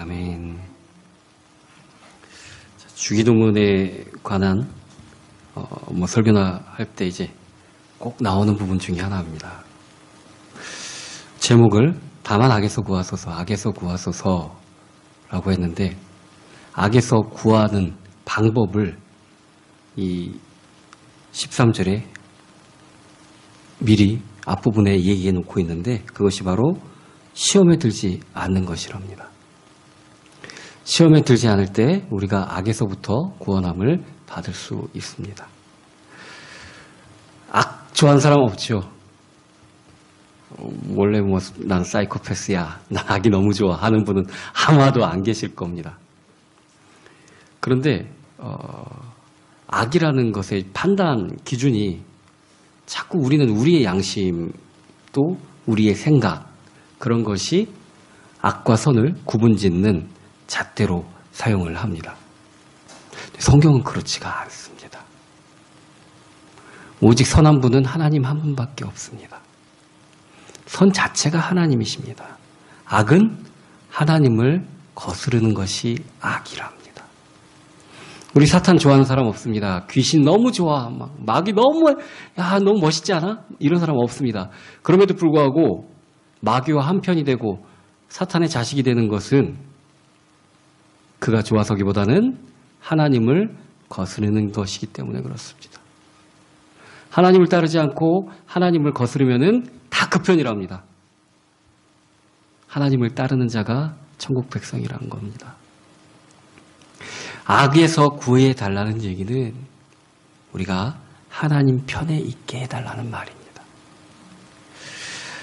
아멘. 주기도문에 관한 설교나 할 때 이제 꼭 나오는 부분 중에 하나입니다. 제목을 다만 악에서 구하소서, 악에서 구하소서라고 했는데 악에서 구하는 방법을 이 13절에 미리 앞부분에 얘기해 놓고 있는데 그것이 바로 시험에 들지 않는 것이랍니다. 시험에 들지 않을 때 우리가 악에서부터 구원함을 받을 수 있습니다. 악 좋아하는 사람 없죠? 원래 난 사이코패스야, 나 악이 너무 좋아 하는 분은 아마도 안 계실 겁니다. 그런데 악이라는 것의 판단 기준이 자꾸 우리는 우리의 양심 또 우리의 생각 그런 것이 악과 선을 구분짓는 잣대로 사용을 합니다. 성경은 그렇지가 않습니다. 오직 선한 분은 하나님 한 분밖에 없습니다. 선 자체가 하나님이십니다. 악은 하나님을 거스르는 것이 악이랍니다. 우리 사탄 좋아하는 사람 없습니다. 귀신 너무 좋아. 마귀 너무 멋있지 않아? 이런 사람 없습니다. 그럼에도 불구하고 마귀와 한편이 되고 사탄의 자식이 되는 것은 그가 좋아서기보다는 하나님을 거스르는 것이기 때문에 그렇습니다. 하나님을 따르지 않고 하나님을 거스르면은 다 그 편이랍니다. 하나님을 따르는 자가 천국 백성이라는 겁니다. 악에서 구해달라는 얘기는 우리가 하나님 편에 있게 해달라는 말입니다.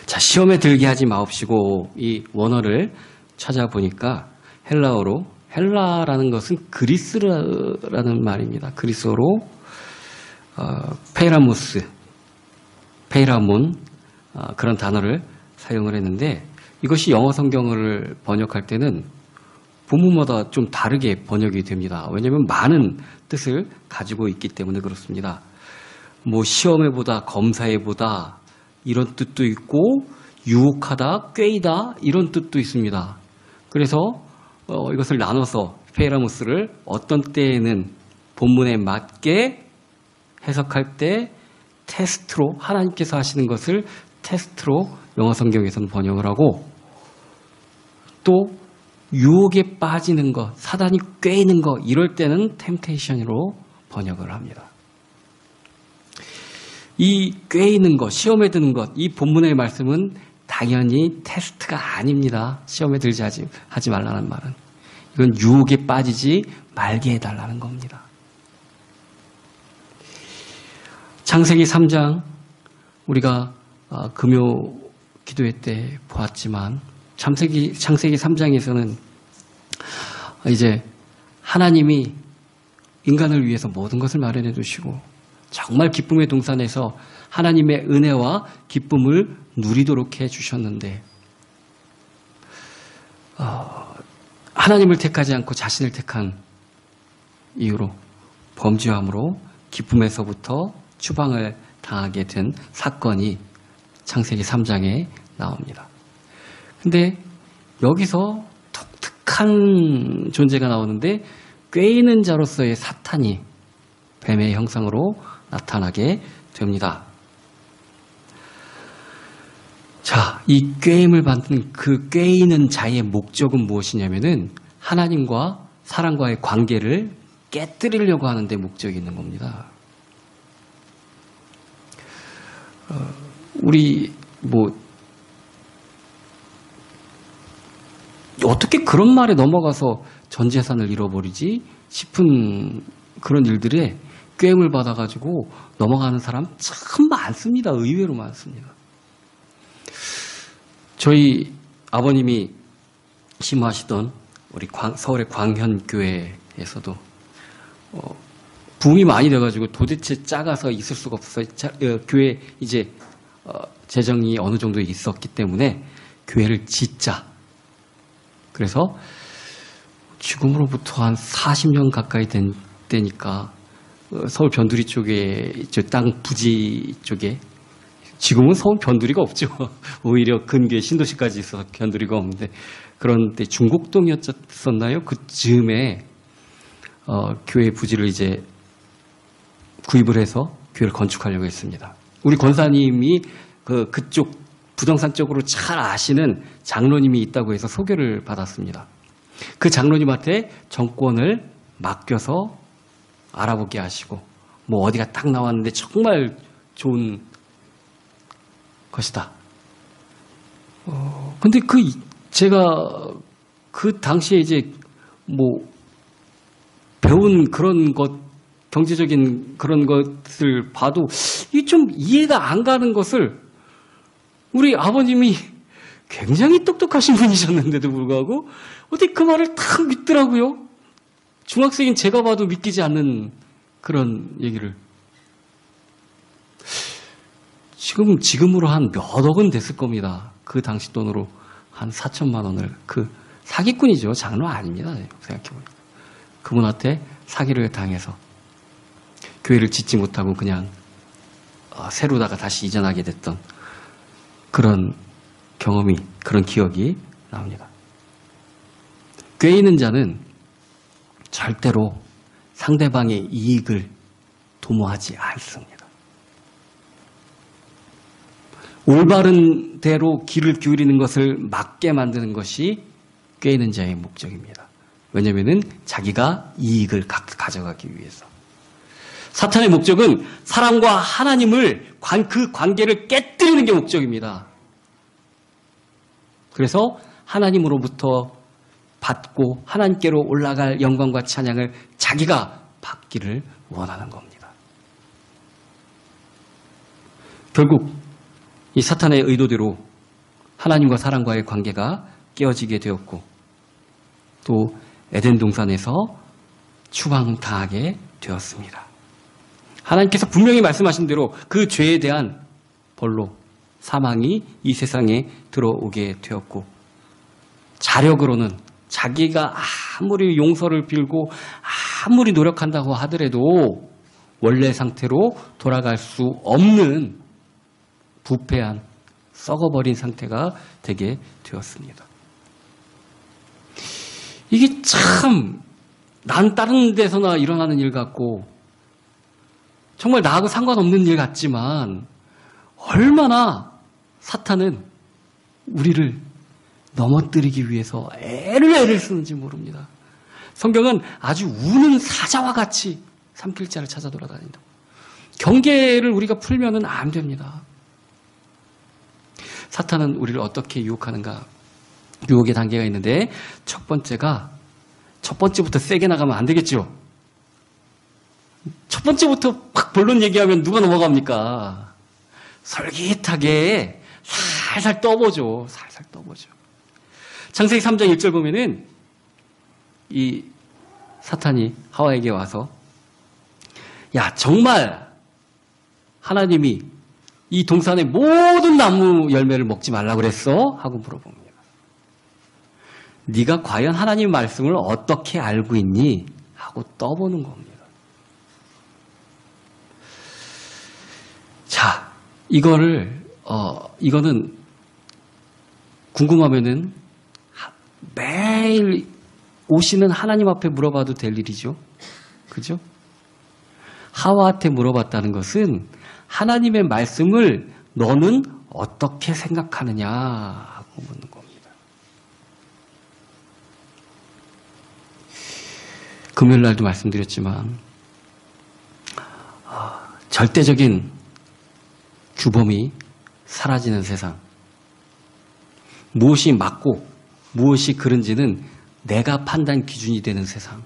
자, 시험에 들게 하지 마옵시고 이 원어를 찾아보니까 헬라어로 헬라라는 것은 그리스라는 말입니다. 그리스어로 페이라몬 그런 단어를 사용을 했는데 이것이 영어 성경을 번역할 때는 본문마다 좀 다르게 번역이 됩니다. 왜냐하면 많은 뜻을 가지고 있기 때문에 그렇습니다. 시험해보다, 검사해보다 이런 뜻도 있고 유혹하다, 꾀이다 이런 뜻도 있습니다. 그래서 이것을 나눠서 페이라모스를 어떤 때에는 본문에 맞게 해석할 때 테스트로 하나님께서 하시는 것을 테스트로 영어 성경에서는 번역을 하고 또 유혹에 빠지는 것, 사단이 꾀이는 것 이럴 때는 템테이션으로 번역을 합니다. 이 꾀이는 것, 시험에 드는 것, 이 본문의 말씀은 당연히 테스트가 아닙니다. 시험에 들지 하지 말라는 말은. 이건 유혹에 빠지지 말게 해달라는 겁니다. 창세기 3장 우리가 금요 기도회 때 보았지만 창세기 3장에서는 이제 하나님이 인간을 위해서 모든 것을 마련해 두시고 정말 기쁨의 동산에서 하나님의 은혜와 기쁨을 누리도록 해 주셨는데 하나님을 택하지 않고 자신을 택한 이유로 범죄함으로 기쁨에서부터 추방을 당하게 된 사건이 창세기 3장에 나옵니다. 근데 여기서 독특한 존재가 나오는데 꾀이는 자로서의 사탄이 뱀의 형상으로 나타나게 됩니다. 자, 이 꾀임을 받는 그 꾀이는 자의 목적은 무엇이냐면은 하나님과 사람과의 관계를 깨뜨리려고 하는 데 목적이 있는 겁니다. 우리 어떻게 그런 말에 넘어가서 전 재산을 잃어버리지 싶은 그런 일들에 꾀임을 받아가지고 넘어가는 사람 참 많습니다. 의외로 많습니다. 저희 아버님이 심호하시던 우리 서울의 광현교회에서도 붐이 많이 돼가지고 도대체 작아서 있을 수가 없어요. 교회 이제 재정이 어느 정도 있었기 때문에 교회를 짓자. 그래서 지금으로부터 한 40년 가까이 된 때니까 서울 변두리 쪽에 저 땅 부지 쪽에 지금은 서울 변두리가 없죠. 오히려 근교에 신도시까지 있어서 변두리가 없는데, 그런데 중곡동이었었나요? 그 즈음에 교회 부지를 이제 구입을 해서 교회를 건축하려고 했습니다. 우리 권사님이 그쪽 부동산 쪽으로 잘 아시는 장로님이 있다고 해서 소개를 받았습니다. 그 장로님한테 정권을 맡겨서 알아보게 하시고, 뭐 어디가 딱 나왔는데 정말 좋은 것이다. 근데 제가 그 당시에 이제 뭐 배운 그런 것, 경제적인 그런 것을 봐도 이 좀 이해가 안 가는 것을 우리 아버님이 굉장히 똑똑하신 분이셨는데도 불구하고 어떻게 그 말을 탁 믿더라고요. 중학생인 제가 봐도 믿기지 않는 그런 얘기를. 지금으로 한 몇 억은 됐을 겁니다. 그 당시 돈으로 한 4천만 원을. 그 사기꾼이죠. 장로 아닙니다. 생각해보니까. 그분한테 사기를 당해서 교회를 짓지 못하고 그냥 새로다가 다시 이전하게 됐던 그런 경험이, 그런 기억이 나옵니다. 꾀 있는 자는 절대로 상대방의 이익을 도모하지 않습니다. 올바른 대로 길을 기울이는 것을 막게 만드는 것이 꾀 있는 자의 목적입니다. 왜냐하면 자기가 이익을 가져가기 위해서. 사탄의 목적은 사람과 하나님을 그 관계를 깨뜨리는 게 목적입니다. 그래서 하나님으로부터 받고 하나님께로 올라갈 영광과 찬양을 자기가 받기를 원하는 겁니다. 결국 이 사탄의 의도대로 하나님과 사람과의 관계가 깨어지게 되었고, 또 에덴 동산에서 추방당하게 되었습니다. 하나님께서 분명히 말씀하신 대로 그 죄에 대한 벌로 사망이 이 세상에 들어오게 되었고, 자력으로는 자기가 아무리 용서를 빌고 아무리 노력한다고 하더라도 원래 상태로 돌아갈 수 없는 부패한, 썩어버린 상태가 되게 되었습니다. 이게 참 난 다른 데서나 일어나는 일 같고 정말 나하고 상관없는 일 같지만 얼마나 사탄은 우리를 넘어뜨리기 위해서 애를 쓰는지 모릅니다. 성경은 아주 우는 사자와 같이 삼킬 자를 찾아 돌아다닌다고. 경계를 우리가 풀면은 안 됩니다. 사탄은 우리를 어떻게 유혹하는가? 유혹의 단계가 있는데 첫 번째부터 세게 나가면 안 되겠죠. 첫 번째부터 팍 본론 얘기하면 누가 넘어갑니까? 솔깃하게 살살 떠보죠. 살살 떠보죠. 창세기 3장 1절 보면은 이 사탄이 하와에게 와서 야, 정말 하나님이 이 동산의 모든 나무 열매를 먹지 말라고 그랬어? 하고 물어봅니다. 네가 과연 하나님 말씀을 어떻게 알고 있니? 하고 떠보는 겁니다. 자, 이거는 궁금하면은 매일 오시는 하나님 앞에 물어봐도 될 일이죠. 그죠? 하와한테 물어봤다는 것은 하나님의 말씀을 너는 어떻게 생각하느냐 하고 묻는 겁니다. 금요일 날도 말씀드렸지만 절대적인 규범이 사라지는 세상, 무엇이 맞고 무엇이 그른지는 내가 판단 기준이 되는 세상,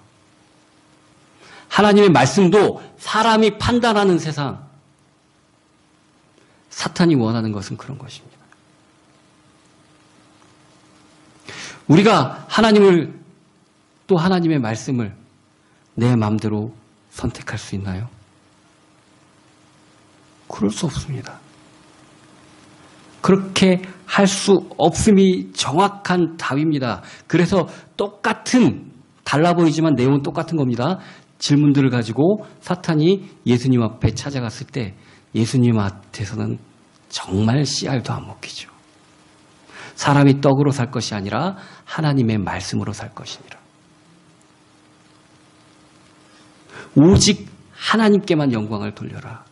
하나님의 말씀도 사람이 판단하는 세상, 사탄이 원하는 것은 그런 것입니다. 우리가 하나님을, 또 하나님의 말씀을 내 마음대로 선택할 수 있나요? 그럴 수 없습니다. 그렇게 할 수 없음이 정확한 답입니다. 그래서 똑같은, 달라 보이지만 내용은 똑같은 겁니다. 질문들을 가지고 사탄이 예수님 앞에 찾아갔을 때 예수님 앞에서는 정말 씨알도 안 먹히죠. 사람이 떡으로 살 것이 아니라 하나님의 말씀으로 살 것이니라. 오직 하나님께만 영광을 돌려라.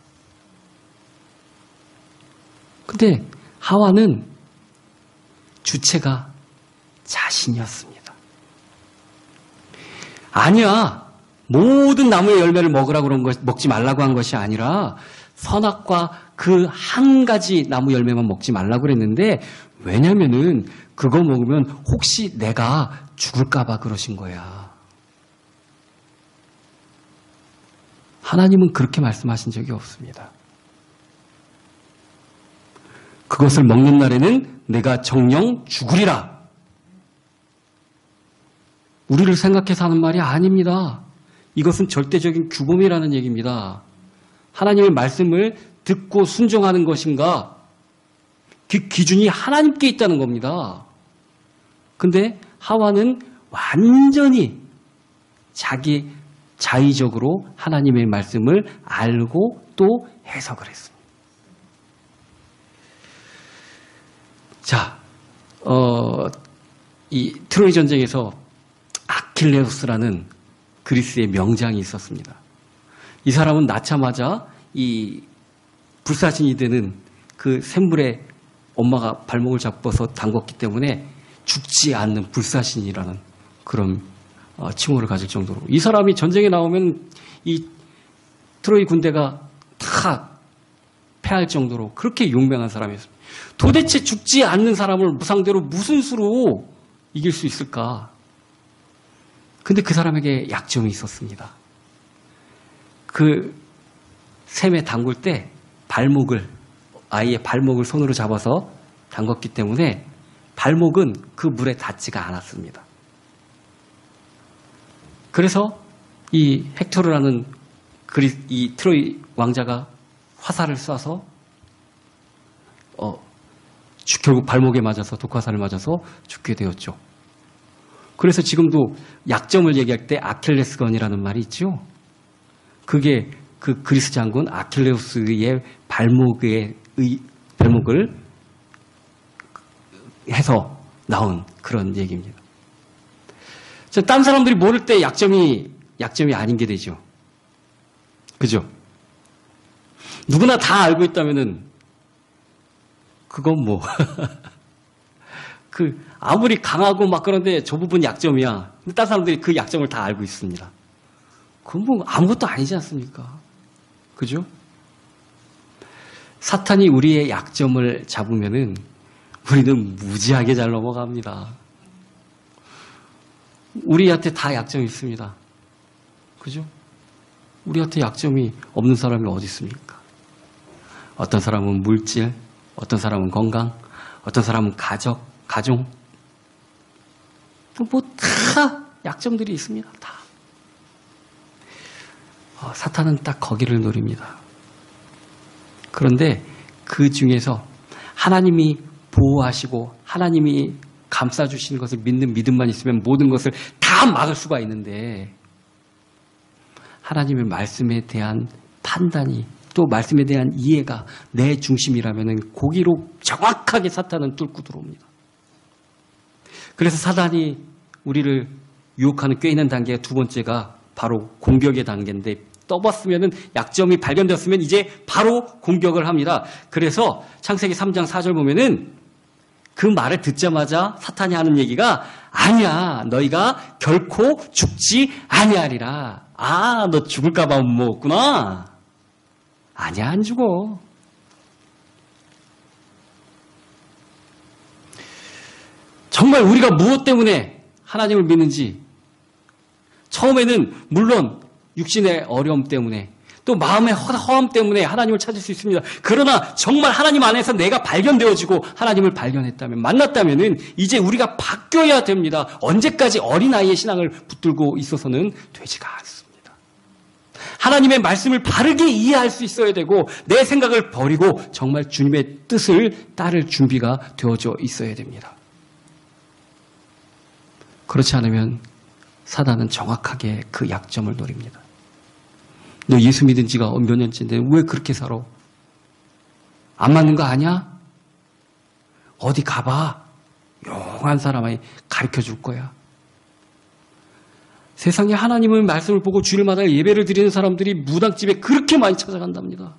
근데 하와는 주체가 자신이었습니다. 아니야. 모든 나무의 열매를 먹으라고 그런 것, 먹지 말라고 한 것이 아니라 선악과 그 한 가지 나무 열매만 먹지 말라고 그랬는데 왜냐면은 그거 먹으면 혹시 내가 죽을까 봐 그러신 거야. 하나님은 그렇게 말씀하신 적이 없습니다. 그것을 먹는 날에는 내가 정녕 죽으리라. 우리를 생각해서 하는 말이 아닙니다. 이것은 절대적인 규범이라는 얘기입니다. 하나님의 말씀을 듣고 순종하는 것인가? 그 기준이 하나님께 있다는 겁니다. 근데 하와는 완전히 자기 자의적으로 하나님의 말씀을 알고 또 해석을 했습니다. 자, 이 트로이 전쟁에서 아킬레우스라는 그리스의 명장이 있었습니다. 이 사람은 낳자마자 이 불사신이 되는 그 샘물에 엄마가 발목을 잡아서 담궜기 때문에 죽지 않는 불사신이라는 그런 칭호를 가질 정도로 이 사람이 전쟁에 나오면 이 트로이 군대가 다 패할 정도로 그렇게 용맹한 사람이었습니다. 도대체 죽지 않는 사람을 무상대로 무슨 수로 이길 수 있을까? 근데 그 사람에게 약점이 있었습니다. 그 샘에 담글 때 아이의 발목을 손으로 잡아서 담궜기 때문에 발목은 그 물에 닿지가 않았습니다. 그래서 이 헥토르라는 이 트로이 왕자가 화살을 쏴서 결국 발목에 맞아서 독화살을 맞아서 죽게 되었죠. 그래서 지금도 약점을 얘기할 때 아킬레스건이라는 말이 있죠. 그게 그 그리스 장군 아킬레우스의 발목을 해서 나온 그런 얘기입니다. 딴 사람들이 모를 때 약점이 아닌 게 되죠. 그죠? 누구나 다 알고 있다면은 그건 뭐 아무리 강하고 막 그런데 저 부분 약점이야. 근데 다른 사람들이 그 약점을 다 알고 있습니다. 그건 뭐 아무것도 아니지 않습니까? 그죠? 사탄이 우리의 약점을 잡으면은 우리는 무지하게 잘 넘어갑니다. 우리한테 다 약점이 있습니다. 그죠? 우리한테 약점이 없는 사람이 어디 있습니까? 어떤 사람은 물질, 어떤 사람은 건강, 어떤 사람은 가정, 뭐 다 약점들이 있습니다. 다. 사탄은 딱 거기를 노립니다. 그런데 그 중에서 하나님이 보호하시고 하나님이 감싸주시는 것을 믿는 믿음만 있으면 모든 것을 다 막을 수가 있는데 하나님의 말씀에 대한 판단이 또 말씀에 대한 이해가 내 중심이라면 거기로 정확하게 사탄은 뚫고 들어옵니다. 그래서 사탄이 우리를 유혹하는 꿰이는 단계가 두 번째가 바로 공격의 단계인데 떠봤으면 약점이 발견되었으면 이제 바로 공격을 합니다. 그래서 창세기 3장 4절 보면은 그 말을 듣자마자 사탄이 하는 얘기가 아니야 너희가 결코 죽지 아니하리라. 아 너 죽을까 봐 못 먹었구나. 아니야 안 죽어. 정말 우리가 무엇 때문에 하나님을 믿는지 처음에는 물론 육신의 어려움 때문에 또 마음의 허함 때문에 하나님을 찾을 수 있습니다. 그러나 정말 하나님 안에서 내가 발견되어지고 하나님을 발견했다면 만났다면 이제 우리가 바뀌어야 됩니다. 언제까지 어린아이의 신앙을 붙들고 있어서는 되지가 않습니다. 하나님의 말씀을 바르게 이해할 수 있어야 되고 내 생각을 버리고 정말 주님의 뜻을 따를 준비가 되어져 있어야 됩니다. 그렇지 않으면 사단은 정확하게 그 약점을 노립니다. 너 예수 믿은 지가 몇 년째인데 왜 그렇게 살아? 안 맞는 거 아니야? 어디 가봐. 용한 사람이 가르쳐 줄 거야. 세상에 하나님의 말씀을 보고 주일마다 예배를 드리는 사람들이 무당집에 그렇게 많이 찾아간답니다.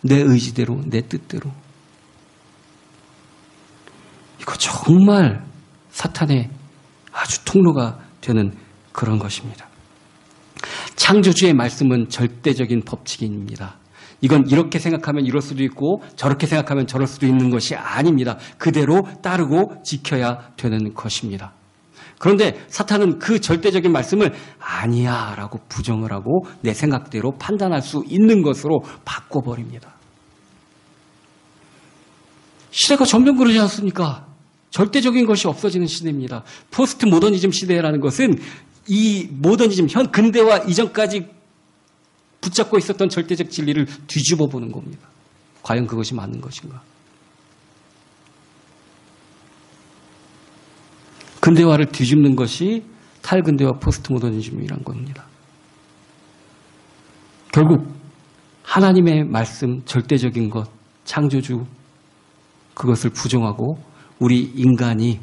내 의지대로, 내 뜻대로. 이거 정말 사탄의 아주 통로가 되는 그런 것입니다. 창조주의 말씀은 절대적인 법칙입니다. 이건 이렇게 생각하면 이럴 수도 있고 저렇게 생각하면 저럴 수도 있는 것이 아닙니다. 그대로 따르고 지켜야 되는 것입니다. 그런데 사탄은 그 절대적인 말씀을 아니야 라고 부정을 하고 내 생각대로 판단할 수 있는 것으로 바꿔버립니다. 시대가 점점 그러지 않습니까? 절대적인 것이 없어지는 시대입니다. 포스트 모더니즘 시대라는 것은 이 모더니즘, 현 근대화 이전까지 붙잡고 있었던 절대적 진리를 뒤집어 보는 겁니다. 과연 그것이 맞는 것인가? 근대화를 뒤집는 것이 탈근대화 포스트 모더니즘이란 겁니다. 결국 하나님의 말씀, 절대적인 것, 창조주, 그것을 부정하고 우리 인간이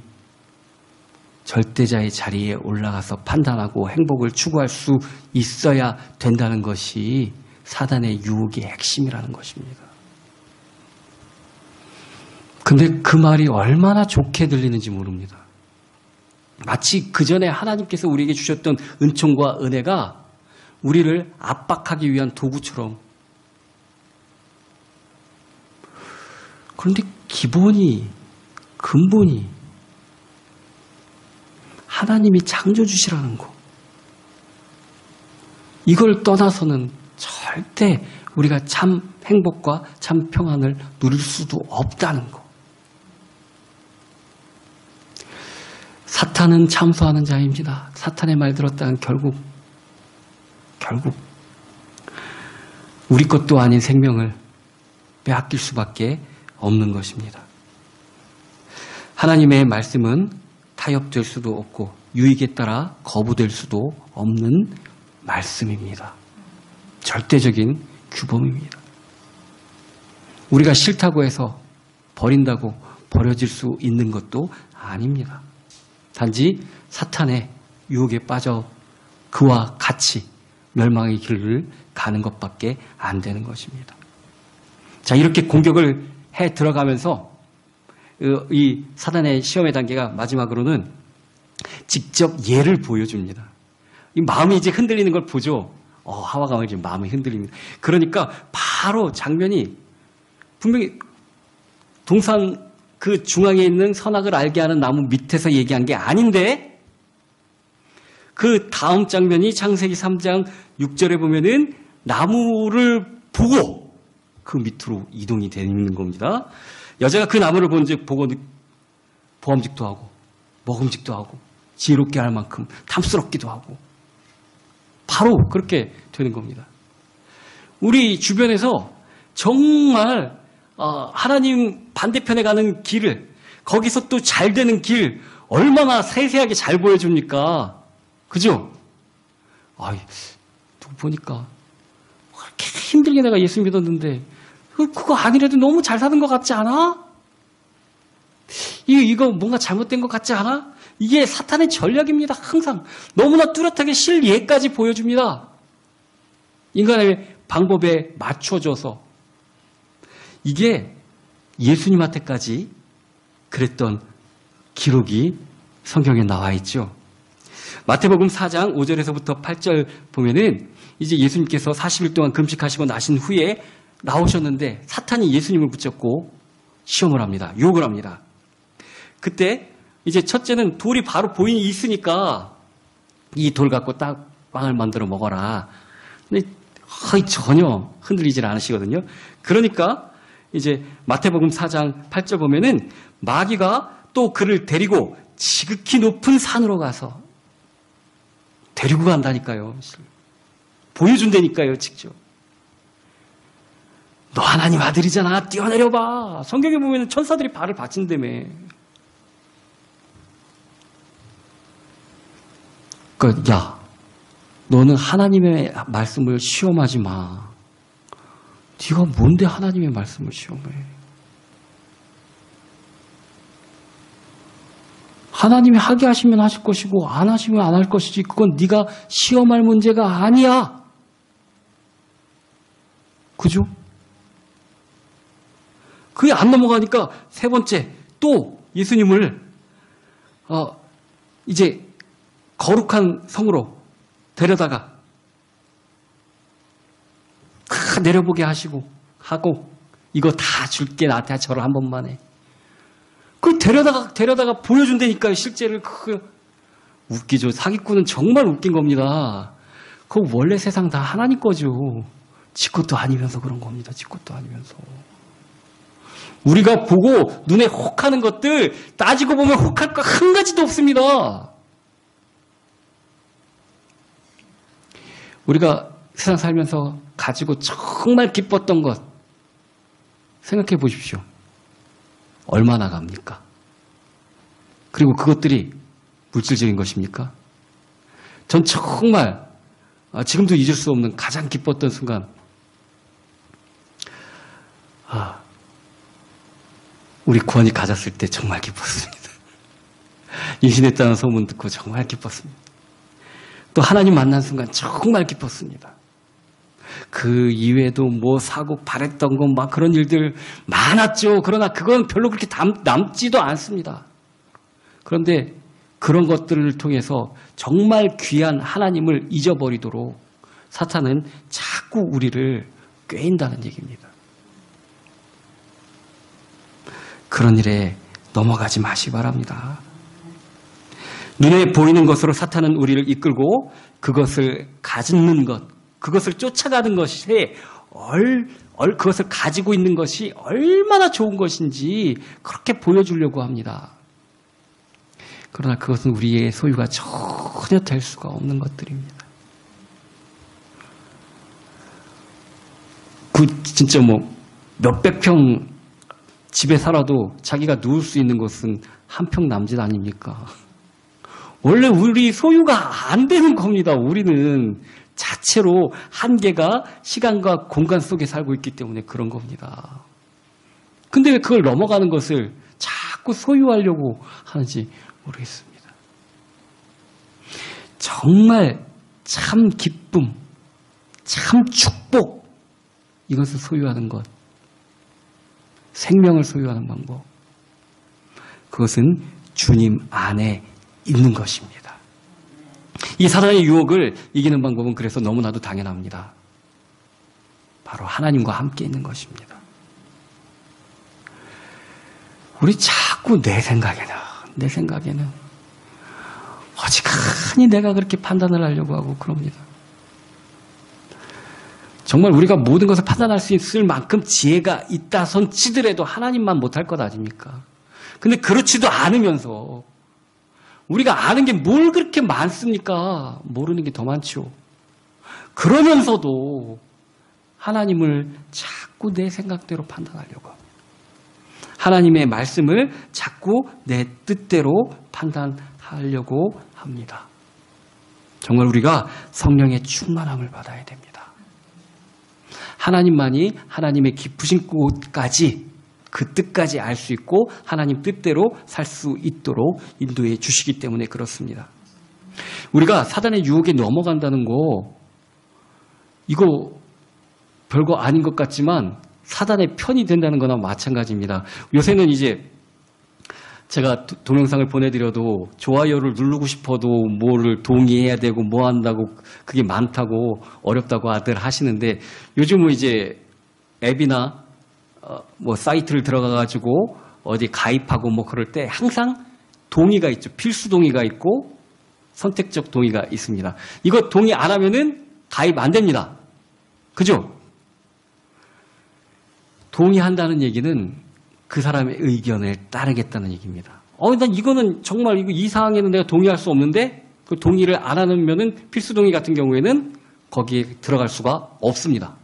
절대자의 자리에 올라가서 판단하고 행복을 추구할 수 있어야 된다는 것이 사단의 유혹의 핵심이라는 것입니다. 근데 그 말이 얼마나 좋게 들리는지 모릅니다. 마치 그 전에 하나님께서 우리에게 주셨던 은총과 은혜가 우리를 압박하기 위한 도구처럼. 그런데 근본이 하나님이 창조주시라는 거. 이걸 떠나서는 절대 우리가 참 행복과 참 평안을 누릴 수도 없다는 거. 사탄은 참소하는 자입니다. 사탄의 말 들었다는 결국 우리 것도 아닌 생명을 빼앗길 수밖에 없는 것입니다. 하나님의 말씀은 타협될 수도 없고 유익에 따라 거부될 수도 없는 말씀입니다. 절대적인 규범입니다. 우리가 싫다고 해서 버린다고 버려질 수 있는 것도 아닙니다. 단지 사탄의 유혹에 빠져 그와 같이 멸망의 길을 가는 것밖에 안 되는 것입니다. 자, 이렇게 공격을 해 들어가면서 이 사단의 시험의 단계가 마지막으로는 직접 예를 보여줍니다. 이 마음이 이제 흔들리는 걸 보죠. 하와가 이제 마음이 흔들립니다. 그러니까 바로 장면이 분명히 동산 그 중앙에 있는 선악을 알게 하는 나무 밑에서 얘기한 게 아닌데 그 다음 장면이 창세기 3장 6절에 보면은 나무를 보고 그 밑으로 이동이 되는 겁니다. 여자가 그 나무를 보고 보암직도 하고 먹음직도 하고 지혜롭게 할 만큼 탐스럽기도 하고 바로 그렇게 되는 겁니다. 우리 주변에서 정말 하나님 반대편에 가는 길을 거기서 또 잘 되는 길 얼마나 세세하게 잘 보여줍니까? 그죠? 누구 보니까 그렇게 힘들게 내가 예수 믿었는데 그거 아니래도 너무 잘 사는 것 같지 않아? 이거 뭔가 잘못된 것 같지 않아? 이게 사탄의 전략입니다. 항상 너무나 뚜렷하게 실예까지 보여줍니다. 인간의 방법에 맞춰줘서 이게 예수님한테까지 그랬던 기록이 성경에 나와 있죠. 마태복음 4장 5절에서부터 8절 보면은 이제 예수님께서 40일 동안 금식하시고 나신 후에 나오셨는데 사탄이 예수님을 붙잡고 시험을 합니다. 유혹을 합니다. 그때 이제 첫째는 돌이 바로 보이니 있으니까 이 돌 갖고 딱 빵을 만들어 먹어라. 근데 전혀 흔들리질 않으시거든요. 그러니까 이제 마태복음 4장 8절 보면은 마귀가 또 그를 데리고 지극히 높은 산으로 가서 데리고 간다니까요. 보여준다니까요, 직접. 너 하나님 아들이잖아. 뛰어내려봐. 성경에 보면 천사들이 발을 받친다며. 야, 너는 하나님의 말씀을 시험하지 마. 네가 뭔데 하나님의 말씀을 시험해? 하나님이 하게 하시면 하실 것이고 안 하시면 안 할 것이지 그건 네가 시험할 문제가 아니야. 그죠? 그게 안 넘어가니까 세 번째 또 예수님을 이제 거룩한 성으로 데려다가 다 내려보게 하고 이거 다 줄게 나한테 절을 한 번만 해. 그걸 데려다가 보여준다니까요. 실제를 웃기죠. 사기꾼은 정말 웃긴 겁니다. 그거 원래 세상 다 하나님 거죠. 지 것도 아니면서 그런 겁니다. 지 것도 아니면서. 우리가 보고 눈에 혹하는 것들 따지고 보면 혹할 거 한 가지도 없습니다. 우리가 세상 살면서 가지고 정말 기뻤던 것 생각해 보십시오. 얼마나 갑니까? 그리고 그것들이 물질적인 것입니까? 전 정말 지금도 잊을 수 없는 가장 기뻤던 순간 우리 구원이 가졌을 때 정말 기뻤습니다. 임신했다는 소문 듣고 정말 기뻤습니다. 또 하나님 만난 순간 정말 기뻤습니다. 그 이외에도 뭐 사고 바랬던 건 막 그런 일들 많았죠. 그러나 그건 별로 그렇게 남지도 않습니다. 그런데 그런 것들을 통해서 정말 귀한 하나님을 잊어버리도록 사탄은 자꾸 우리를 꾀인다는 얘기입니다. 그런 일에 넘어가지 마시기 바랍니다. 눈에 보이는 것으로 사탄은 우리를 이끌고 그것을 가지는 것, 그것을 쫓아가는 것이 그것을 가지고 있는 것이 얼마나 좋은 것인지 그렇게 보여주려고 합니다. 그러나 그것은 우리의 소유가 전혀 될 수가 없는 것들입니다. 진짜 몇백 평 집에 살아도 자기가 누울 수 있는 곳은 한 평 남짓 아닙니까? 원래 우리 소유가 안 되는 겁니다. 우리는 자체로 한계가 시간과 공간 속에 살고 있기 때문에 그런 겁니다. 근데 왜 그걸 넘어가는 것을 자꾸 소유하려고 하는지 모르겠습니다. 정말 참 기쁨, 참 축복, 이것을 소유하는 것, 생명을 소유하는 방법, 그것은 주님 안에 있는 것입니다. 이 사단의 유혹을 이기는 방법은 그래서 너무나도 당연합니다. 바로 하나님과 함께 있는 것입니다. 우리 자꾸 내 생각에는 어지간히 내가 그렇게 판단을 하려고 하고 그럽니다. 정말 우리가 모든 것을 판단할 수 있을 만큼 지혜가 있다 손 치더라도 하나님만 못할 것 아닙니까? 근데 그렇지도 않으면서 우리가 아는 게 뭘 그렇게 많습니까? 모르는 게 더 많죠. 그러면서도 하나님을 자꾸 내 생각대로 판단하려고 합니다. 하나님의 말씀을 자꾸 내 뜻대로 판단하려고 합니다. 정말 우리가 성령의 충만함을 받아야 됩니다. 하나님만이 하나님의 깊으신 곳까지 그 뜻까지 알 수 있고 하나님 뜻대로 살 수 있도록 인도해 주시기 때문에 그렇습니다. 우리가 사단의 유혹에 넘어간다는 거 이거 별거 아닌 것 같지만 사단의 편이 된다는 거나 마찬가지입니다. 요새는 이제 제가 동영상을 보내드려도 좋아요를 누르고 싶어도 뭐를 동의해야 되고 뭐 한다고 그게 많다고 어렵다고 다들 하시는데 요즘은 이제 앱이나 뭐 사이트를 들어가가지고 어디 가입하고 뭐 그럴 때 항상 동의가 있죠. 필수 동의가 있고 선택적 동의가 있습니다. 이거 동의 안 하면은 가입 안 됩니다. 그죠? 동의한다는 얘기는 그 사람의 의견을 따르겠다는 얘기입니다. 난 이거는 정말 이 사항에는 내가 동의할 수 없는데 그 동의를 안 하면은 필수 동의 같은 경우에는 거기에 들어갈 수가 없습니다.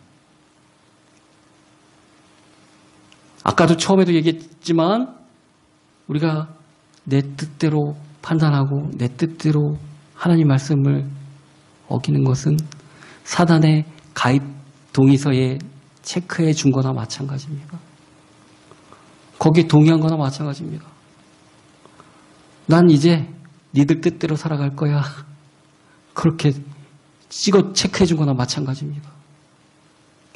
아까도 처음에도 얘기했지만 우리가 내 뜻대로 판단하고 내 뜻대로 하나님 말씀을 어기는 것은 사단의 가입 동의서에 체크해 준 거나 마찬가지입니다. 거기에 동의한 거나 마찬가지입니다. 난 이제 니들 뜻대로 살아갈 거야. 그렇게 체크해 준 거나 마찬가지입니다.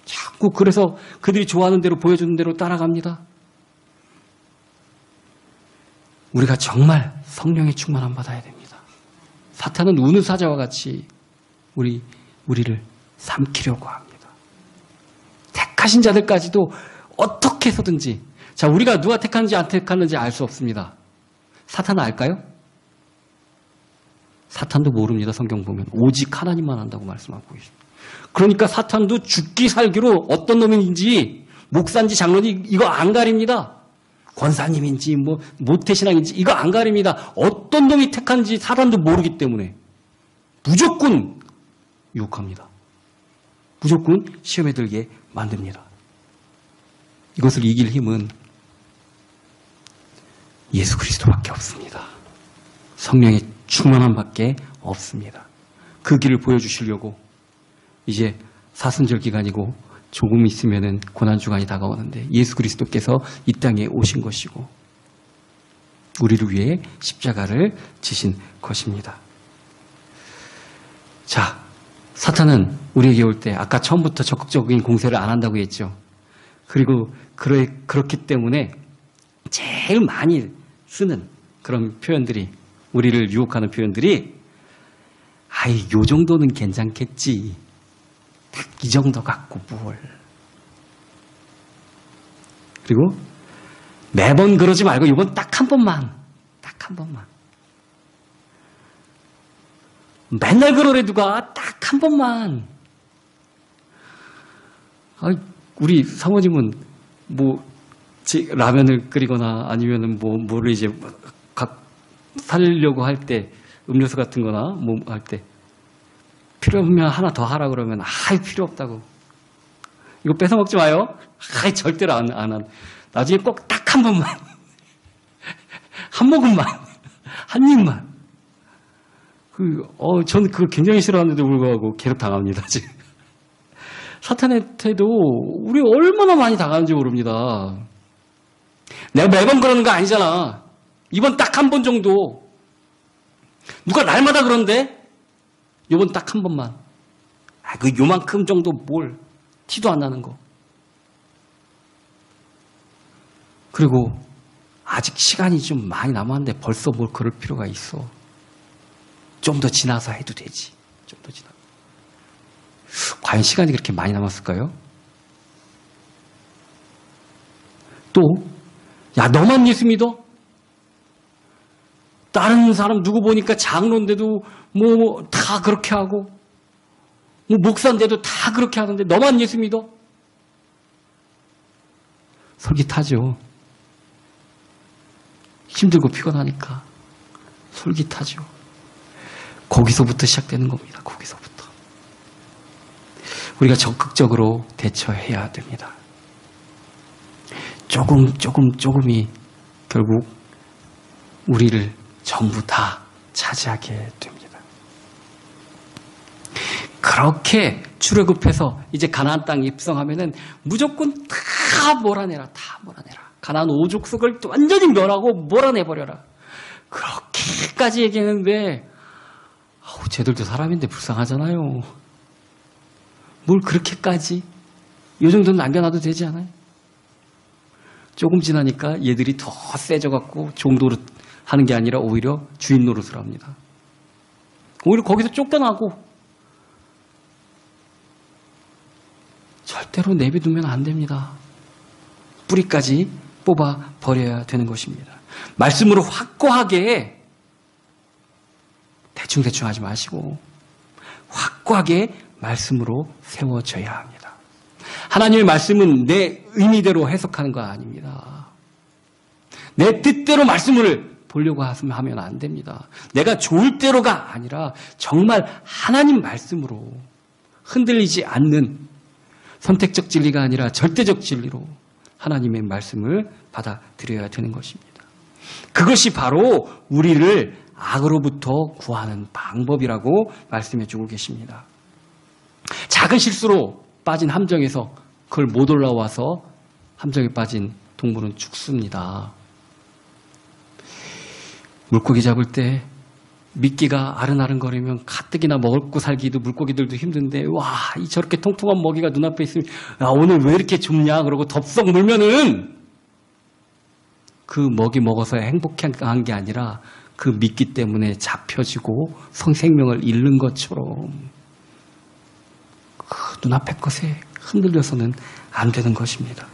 자꾸 그래서 그들이 좋아하는 대로 보여주는 대로 따라갑니다. 우리가 정말 성령의 충만함 받아야 됩니다. 사탄은 우는 사자와 같이 우리를 삼키려고 합니다. 택하신 자들까지도 어떻게 해서든지, 자, 우리가 누가 택하는지 안 택하는지 알 수 없습니다. 사탄은 알까요? 사탄도 모릅니다. 성경 보면 오직 하나님만 안다고 말씀하고 계십니다. 그러니까 사탄도 죽기 살기로 어떤 놈인지 목사인지 장로인지 이거 안 가립니다. 권사님인지 뭐 모태신앙인지 이거 안 가립니다. 어떤 놈이 택한지 사탄도 모르기 때문에 무조건 유혹합니다. 무조건 시험에 들게 만듭니다. 이것을 이길 힘은 예수 그리스도밖에 없습니다. 성령의 충만함밖에 없습니다. 그 길을 보여주시려고 이제 사순절 기간이고 조금 있으면은 고난주간이 다가오는데 예수 그리스도께서 이 땅에 오신 것이고 우리를 위해 십자가를 지신 것입니다. 자, 사탄은 우리에게 올 때 아까 처음부터 적극적인 공세를 안 한다고 했죠. 그리고 그렇기 때문에 제일 많이 쓰는 그런 표현들이, 우리를 유혹하는 표현들이 아이 요 정도는 괜찮겠지. 딱 이 정도 갖고 뭘. 그리고 매번 그러지 말고 이번 딱 한 번만. 딱 한 번만. 맨날 그러래 누가 딱 한 번만. 우리 사모님은 뭐 라면을 끓이거나 아니면은 뭐를 이제 살려고 할 때 음료수 같은 거나 뭐 할 때 필요하면 하나 더 하라 그러면 필요 없다고. 이거 뺏어 먹지 마요. 절대로 안. 나중에 꼭 딱 한 번만. 한 모금만. 한 입만. 저는 그걸 굉장히 싫어하는데 불구하고 계속 당합니다, 지금. 사탄의 태도, 우리 얼마나 많이 당하는지 모릅니다. 내가 매번 그러는 거 아니잖아. 이번 딱 한 번 정도. 누가 날마다 그런데? 이번 딱 한 번만. 요만큼 정도 뭘. 티도 안 나는 거. 그리고 아직 시간이 좀 많이 남았는데 벌써 뭘 그럴 필요가 있어. 좀 더 지나서 해도 되지. 좀 더 지나. 과연 시간이 그렇게 많이 남았을까요? 또, 야, 너만 예수 믿어? 다른 사람 누구 보니까 장로인데도 뭐 다 그렇게 하고, 뭐 목사인데도 다 그렇게 하는데 너만 예수 믿어? 솔깃하죠. 힘들고 피곤하니까 솔깃하죠. 거기서부터 시작되는 겁니다. 거기서부터. 우리가 적극적으로 대처해야 됩니다. 조금이 결국 우리를 전부 다 차지하게 됩니다. 그렇게 출애굽해서 이제 가나안 땅에 입성하면은 무조건 다 몰아내라. 가나안 오족속을 완전히 멸하고 몰아내버려라. 그렇게까지 얘기했는데 쟤들도 사람인데 불쌍하잖아요. 뭘 그렇게까지? 이 정도는 남겨놔도 되지 않아요? 조금 지나니까 얘들이 더 세져갖고 종도를 하는 게 아니라 오히려 주인 노릇을 합니다. 오히려 거기서 쫓겨나고 절대로 내비두면 안 됩니다. 뿌리까지 뽑아 버려야 되는 것입니다. 말씀으로 확고하게 대충 하지 마시고 확고하게 말씀으로 세워져야 합니다. 하나님의 말씀은 내 의미대로 해석하는 거 아닙니다. 내 뜻대로 말씀을 보려고 하면 안 됩니다. 내가 좋을 대로가 아니라 정말 하나님 말씀으로 흔들리지 않는 선택적 진리가 아니라 절대적 진리로 하나님의 말씀을 받아들여야 되는 것입니다. 그것이 바로 우리를 악으로부터 구하는 방법이라고 말씀해 주고 계십니다. 작은 실수로 빠진 함정에서 그걸 못 올라와서 함정에 빠진 동물은 죽습니다. 물고기 잡을 때 미끼가 아른아른거리면 가뜩이나 먹고 살기도 물고기들도 힘든데 이 저렇게 통통한 먹이가 눈앞에 있으면 오늘 왜 이렇게 좁냐 그러고 덥석 물면은 그 먹이 먹어서 행복한 게 아니라 그 미끼 때문에 잡혀지고 생명을 잃는 것처럼 그 눈앞의 것에 흔들려서는 안 되는 것입니다.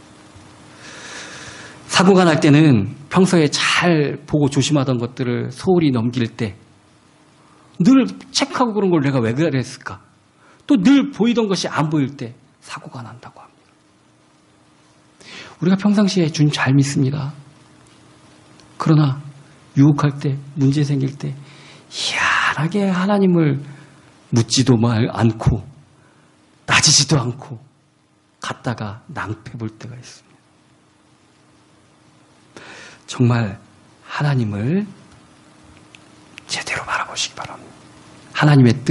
사고가 날 때는 평소에 잘 보고 조심하던 것들을 소홀히 넘길 때 늘 체크하고 그런 걸 내가 왜 그랬을까? 또 늘 보이던 것이 안 보일 때 사고가 난다고 합니다. 우리가 평상시에 주님 잘 믿습니다. 그러나 유혹할 때, 문제 생길 때 희한하게 하나님을 묻지도 않고 따지지도 않고 갔다가 낭패 볼 때가 있습니다. 정말 하나님을 제대로 바라보시기 바랍니다. 하나님의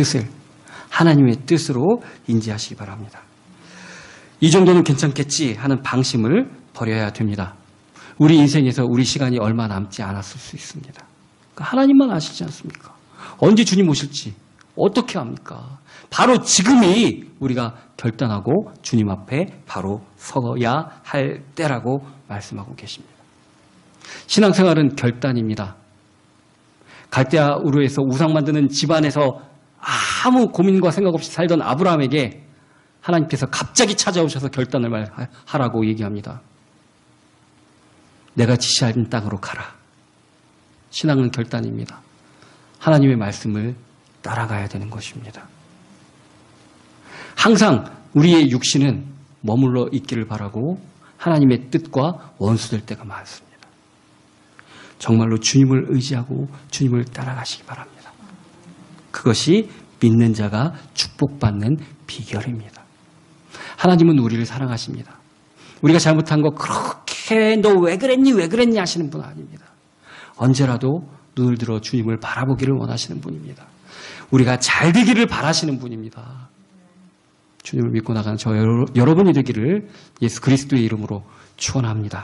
뜻으로 인지하시기 바랍니다. 이 정도는 괜찮겠지 하는 방심을 버려야 됩니다. 우리 인생에서 우리 시간이 얼마 남지 않았을 수 있습니다. 그러니까 하나님만 아시지 않습니까? 언제 주님 오실지 어떻게 합니까? 바로 지금이 우리가 결단하고 주님 앞에 바로 서야 할 때라고 말씀하고 계십니다. 신앙생활은 결단입니다. 갈대아 우르에서 우상 만드는 집안에서 아무 고민과 생각 없이 살던 아브라함에게 하나님께서 갑자기 찾아오셔서 결단을 하라고 얘기합니다. 내가 지시하는 땅으로 가라. 신앙은 결단입니다. 하나님의 말씀을 따라가야 되는 것입니다. 항상 우리의 육신은 머물러 있기를 바라고 하나님의 뜻과 원수될 때가 많습니다. 정말로 주님을 의지하고 주님을 따라가시기 바랍니다. 그것이 믿는 자가 축복받는 비결입니다. 하나님은 우리를 사랑하십니다. 우리가 잘못한 거 그렇게 너 왜 그랬니 하시는 분 아닙니다. 언제라도 눈을 들어 주님을 바라보기를 원하시는 분입니다. 우리가 잘 되기를 바라시는 분입니다. 주님을 믿고 나가는 저 여러분이 되기를 예수 그리스도의 이름으로 축원합니다.